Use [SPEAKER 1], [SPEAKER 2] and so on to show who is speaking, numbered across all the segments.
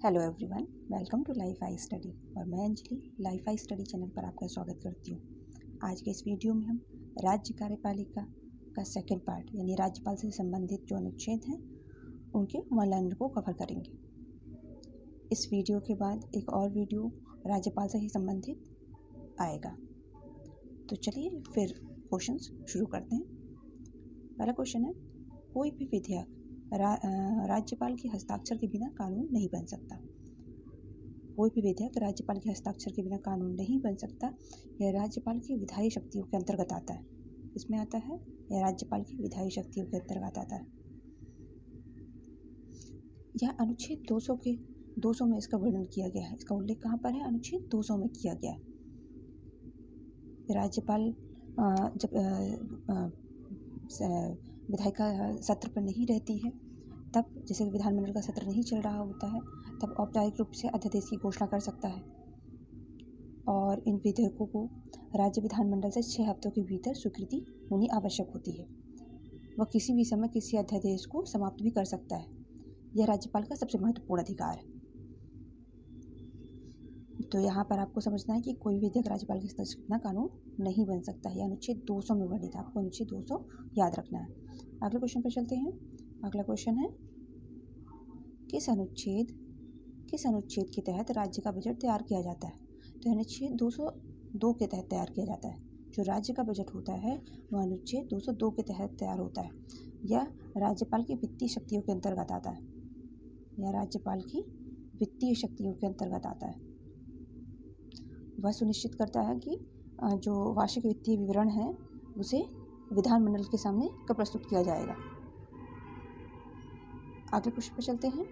[SPEAKER 1] Hello everyone, welcome to life I study. और मैं Anjali life I study channel पर आपका स्वागत करती हूँ। आज के इस वीडियो में हम राज्य कार्यपालिका का सेकंड पार्ट यानी राज्यपाल से संबंधित जो अनुच्छेद हैं उनके वर्णन को कवर करेंगे। इस वीडियो के बाद एक और वीडियो राज्यपाल से ही संबंधित आएगा। तो चलिए फिर क्वेश्चंस शुरू करते हैं। पहला क्वेश्चन है, कोई भी विधेयक राज्यपाल के हस्ताक्षर के बिना कानून नहीं बन सकता। कोई भी विधेयक राज्यपाल के हस्ताक्षर के बिना कानून नहीं बन सकता। यह राज्यपाल की विधायी शक्तियों के अंतर्गत आता है। इसमें आता है यह राज्यपाल की विधायी शक्तियों के अंतर्गत आता है। यह अनुच्छेद 200 में इसका वर्णन किया गया है। इसका उल्लेख कहाँ पर है? अनुच्छेद 200 में किया गया है। राज्यपाल जब विधायिका सत्र पर नहीं रहती है, तब जैसे विधानमंडल का सत्र नहीं चल रहा होता है, तब औपचारिक रूप से अध्यादेश की घोषणा कर सकता है और इन विधेयकों को राज्य विधानमंडल से 6 हफ्तों के भीतर स्वीकृति होनी आवश्यक होती है। वह किसी भी समय किसी अध्यादेश को समाप्त भी कर सकता है। यह राज्यपाल का सबसे महत्वपूर्ण अधिकार है। तो यहाँ पर आपको समझना है कि कोई भी विधेयक राज्यपाल के हस्ताक्षर के बिना कानून नहीं बन सकता है। यह अनुच्छेद 200 में वर्णित है। आपको अनुच्छेद 200 याद रखना है। अगले क्वेश्चन पर चलते हैं। अगला क्वेश्चन है, किस अनुच्छेद के तहत राज्य का बजट तैयार किया जाता है? तो अनुच्छेद 202 के तहत तैयार किया जाता है। जो राज्य का बजट होता है वह अनुच्छेद 202 के तहत तैयार होता है। यह राज्यपाल की वित्तीय शक्तियों के अंतर्गत आता है। यह राज्यपाल की वित्तीय शक्तियों के अंतर्गत आता है। वह सुनिश्चित करता है कि जो वार्षिक वित्तीय विवरण है उसे विधानमंडल के सामने कब प्रस्तुत किया जाएगा। अगले क्वेश्चन पर चलते हैं।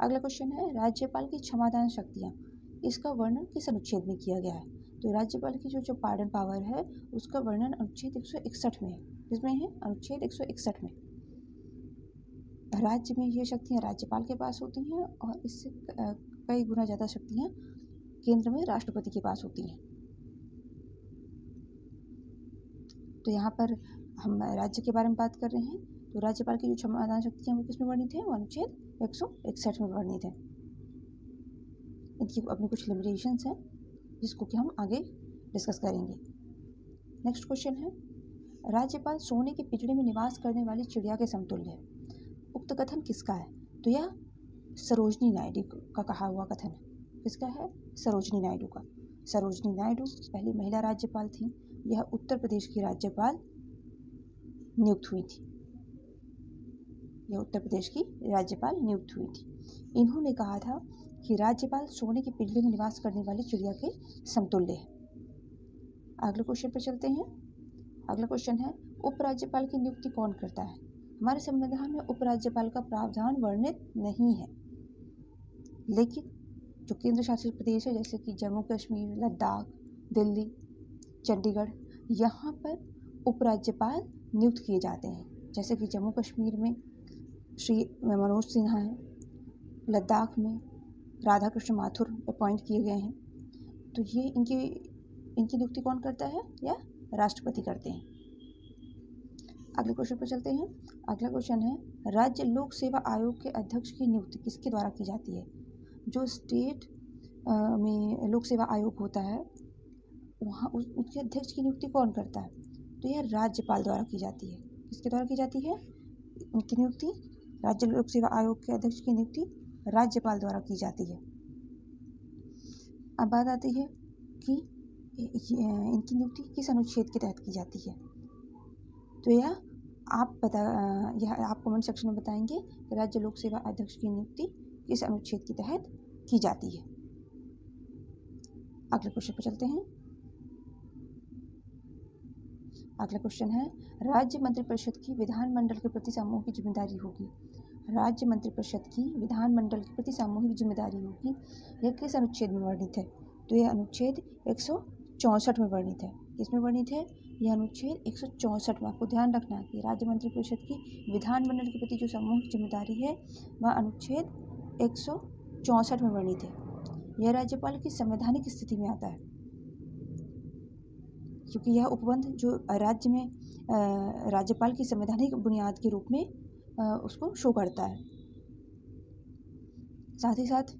[SPEAKER 1] अगला क्वेश्चन है, राज्यपाल की क्षमादान शक्तियाँ, इसका वर्णन किस अनुच्छेद में किया गया है? तो राज्यपाल की जो पार्डन पावर है उसका वर्णन अनुच्छेद 161 में है। इसमें है अनुच्छेद 161 में। राज्य में ये शक्तियाँ राज्यपाल के पास होती हैं और इससे कई गुना ज़्यादा शक्तियाँ केंद्र में राष्ट्रपति के पास होती हैं। तो यहाँ पर हम राज्य के बारे में बात कर रहे हैं। तो राज्यपाल की जो क्षमादान शक्तियाँ वो किसमें वर्णित है? वो अनुच्छेद 161 में वर्णित है। इनकी अपनी कुछ लिमिटेशंस हैं जिसको कि हम आगे डिस्कस करेंगे। नेक्स्ट क्वेश्चन है, राज्यपाल सोने के पिंजड़े में निवास करने वाली चिड़िया के समतुल्य है। उक्त कथन किसका है? तो यह सरोजिनी नायडू का कहा हुआ कथन है। किसका है? सरोजिनी नायडू का। सरोजिनी नायडू पहली महिला राज्यपाल थी। यह उत्तर प्रदेश की राज्यपाल नियुक्त हुई थी। यह उत्तर प्रदेश की राज्यपाल नियुक्त हुई थी। इन्होंने कहा था कि राज्यपाल सोने के पिंजरे में निवास करने वाली चिड़िया के समतुल्य है। अगले क्वेश्चन पर चलते हैं। अगला क्वेश्चन है, उपराज्यपाल की नियुक्ति कौन करता है? हमारे संविधान में उपराज्यपाल का प्रावधान वर्णित नहीं है, लेकिन जो केंद्र शासित प्रदेश है जैसे कि जम्मू कश्मीर, लद्दाख, दिल्ली, चंडीगढ़, यहाँ पर उपराज्यपाल नियुक्त किए जाते हैं। जैसे कि जम्मू कश्मीर में श्री मनोज सिन्हा हैं, लद्दाख में राधाकृष्ण माथुर अपॉइंट किए गए हैं। तो ये इनकी नियुक्ति कौन करता है? या राष्ट्रपति करते हैं। अगले क्वेश्चन पर चलते हैं। अगला क्वेश्चन है, राज्य लोक सेवा आयोग के अध्यक्ष की नियुक्ति किसके द्वारा की जाती है? जो स्टेट में लोक सेवा आयोग होता है वहाँ उसके अध्यक्ष की नियुक्ति कौन करता है? तो यह राज्यपाल द्वारा की जाती है। किसके द्वारा की जाती है उनकी नियुक्ति? राज्य लोक सेवा आयोग के अध्यक्ष की नियुक्ति राज्यपाल द्वारा की जाती है। अब बात आती है कि इनकी नियुक्ति किस अनुच्छेद के तहत की जाती है। तो यह आप कमेंट सेक्शन में बताएंगे कि राज्य लोक सेवा अध्यक्ष की नियुक्ति किस अनुच्छेद के तहत की जाती है। अगले क्वेश्चन पर चलते हैं। अगला क्वेश्चन है, राज्य मंत्रिपरिषद की विधानमंडल के प्रति सामूहिक जिम्मेदारी होगी। राज्य मंत्रिपरिषद की विधानमंडल के प्रति सामूहिक जिम्मेदारी होगी। यह किस अनुच्छेद में वर्णित है? तो यह अनुच्छेद 164 में वर्णित है। किसमें वर्णित है? यह अनुच्छेद 164 में। आपको ध्यान रखना है कि राज्य मंत्रिपरिषद की विधानमंडल के प्रति जो सामूहिक जिम्मेदारी है वह अनुच्छेद 164 में वर्णित है। यह राज्यपाल की संवैधानिक स्थिति में आता है, क्योंकि यह उपबंध जो राज्य में राज्यपाल की संवैधानिक बुनियाद के रूप में उसको शो करता है। साथ ही साथ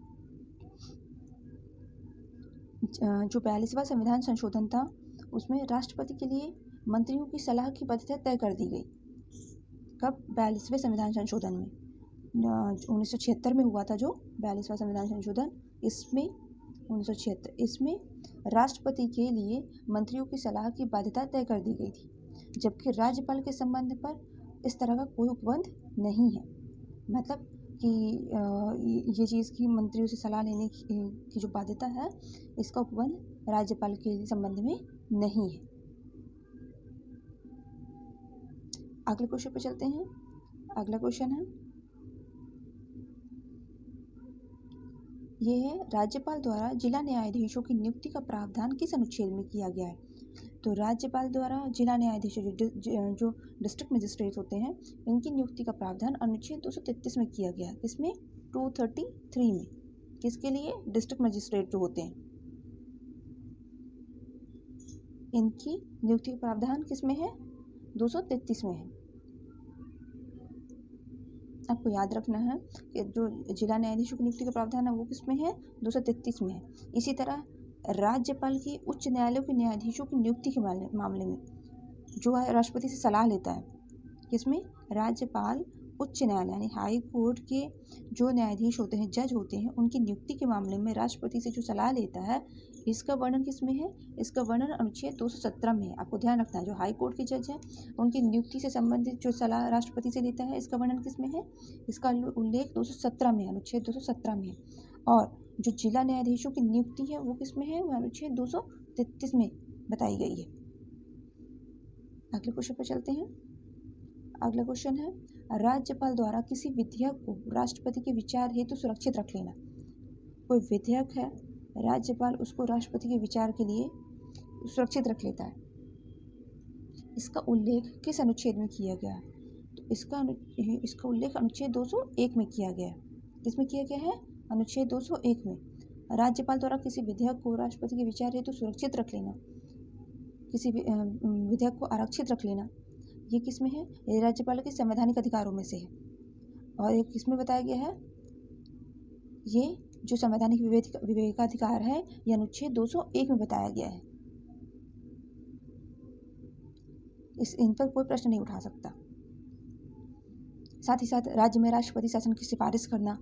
[SPEAKER 1] जो 42वां संविधान संशोधन था उसमें राष्ट्रपति के लिए मंत्रियों की सलाह की पद्धति तय कर दी गई। कब? 42वें संविधान संशोधन में 1976 में हुआ था जो 42वां संविधान संशोधन, इसमें 1976 इसमें राष्ट्रपति के लिए मंत्रियों की सलाह की बाध्यता तय कर दी गई थी, जबकि राज्यपाल के संबंध पर इस तरह का कोई उपबंध नहीं है। मतलब कि ये चीज़ की मंत्रियों से सलाह लेने की जो बाध्यता है, इसका उपबंध राज्यपाल के संबंध में नहीं है। अगले क्वेश्चन पे चलते हैं। अगला क्वेश्चन है, ये है राज्यपाल द्वारा जिला न्यायाधीशों की नियुक्ति का प्रावधान किस अनुच्छेद में किया गया है? तो राज्यपाल द्वारा जिला न्यायाधीश जो डिस्ट्रिक्ट मजिस्ट्रेट होते हैं, इनकी नियुक्ति का प्रावधान अनुच्छेद 233 में किया गया है। इसमें 233 में किसके लिए? डिस्ट्रिक्ट मजिस्ट्रेट जो होते हैं, इनकी नियुक्ति का प्रावधान किस में है? 233 में है। आपको याद रखना है कि जो जिला न्यायाधीशों की नियुक्ति का प्रावधान है वो किस में है? 233 में है। इसी तरह राज्यपाल की उच्च न्यायालयों के न्यायाधीशों की नियुक्ति के मामले में जो है राष्ट्रपति से सलाह लेता है, किसमें? राज्यपाल उच्च न्यायालय यानी हाई कोर्ट के जो न्यायाधीश होते हैं, जज होते हैं, उनकी नियुक्ति के मामले में राष्ट्रपति से जो सलाह लेता है, इसका वर्णन किस में है? इसका वर्णन अनुच्छेद 217 में है। आपको ध्यान रखना है, जो हाई कोर्ट के जज हैं उनकी नियुक्ति से संबंधित जो सलाह राष्ट्रपति से लेता है, इसका वर्णन किस में है? इसका उल्लेख 217 में है, अनुच्छेद 217 में है। और जो जिला न्यायाधीशों की नियुक्ति है वो किस में है? वो अनुच्छेद 233 में बताई गई है। अगले क्वेश्चन पर चलते हैं। अगला क्वेश्चन है, राज्यपाल द्वारा किसी विधेयक को राष्ट्रपति के विचार हेतु सुरक्षित रख लेना। कोई विधेयक है, राज्यपाल उसको राष्ट्रपति के विचार के लिए सुरक्षित रख लेता है, इसका उल्लेख किस अनुच्छेद में किया गया है? तो इसका उल्लेख अनुच्छेद 201 में किया गया है। किसमें किया गया है? अनुच्छेद 201 में। राज्यपाल द्वारा किसी विधेयक को राष्ट्रपति के विचार हेतु सुरक्षित रख लेना, किसी विधेयक को आरक्षित रख लेना, ये किस में है? ये राज्यपाल के संवैधानिक अधिकारों में से है। और ये किस में बताया गया है? ये जो संवैधानिक विवेकाधिकार है, ये अनुच्छेद 201 में बताया गया है। इन पर कोई प्रश्न नहीं उठा सकता। साथ ही साथ राज्य में राष्ट्रपति शासन की सिफारिश करना,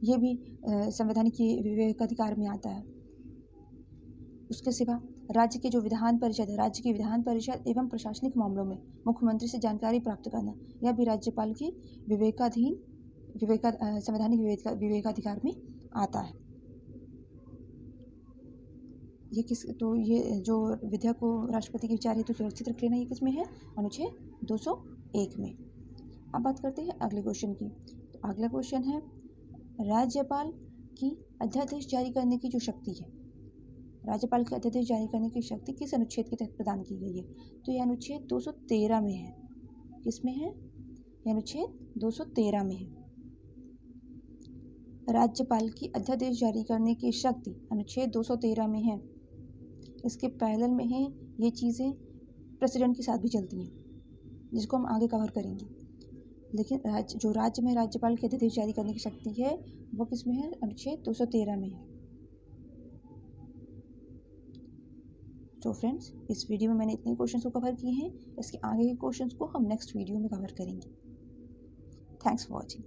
[SPEAKER 1] ये भी संवैधानिक विवेकाधिकार में आता है। उसके सिवा राज्य के जो विधान परिषद है, राज्य की विधान परिषद एवं प्रशासनिक मामलों में मुख्यमंत्री से जानकारी प्राप्त करना, यह भी राज्यपाल की संवैधानिक विवेकाधिकार में आता है। ये जो विधेयक को राष्ट्रपति के विचार हेतु सुरक्षित रख लेना, ये किस में है? अनुच्छेद 201 में। अब बात करते हैं अगले क्वेश्चन की। तो अगला क्वेश्चन है, राज्यपाल की अध्यादेश जारी करने की जो शक्ति है, राज्यपाल के अध्यादेश जारी करने की शक्ति किस अनुच्छेद के तहत प्रदान की गई है? तो यह अनुच्छेद 213 में है। किस में है? यह अनुच्छेद 213 में है। राज्यपाल की अध्यादेश जारी करने की शक्ति अनुच्छेद 213 में है। इसके पैरेलल में है ये चीज़ें प्रेसिडेंट के साथ भी चलती हैं, जिसको हम आगे कवर करेंगे। लेकिन राज्य में राज्यपाल की अध्यादेश जारी करने की शक्ति है, वो किस में है? अनुच्छेद 213 में है। तो फ्रेंड्स, इस वीडियो में मैंने इतने क्वेश्चंस को कवर किए हैं। इसके आगे के क्वेश्चंस को हम नेक्स्ट वीडियो में कवर करेंगे। Thanks for watching.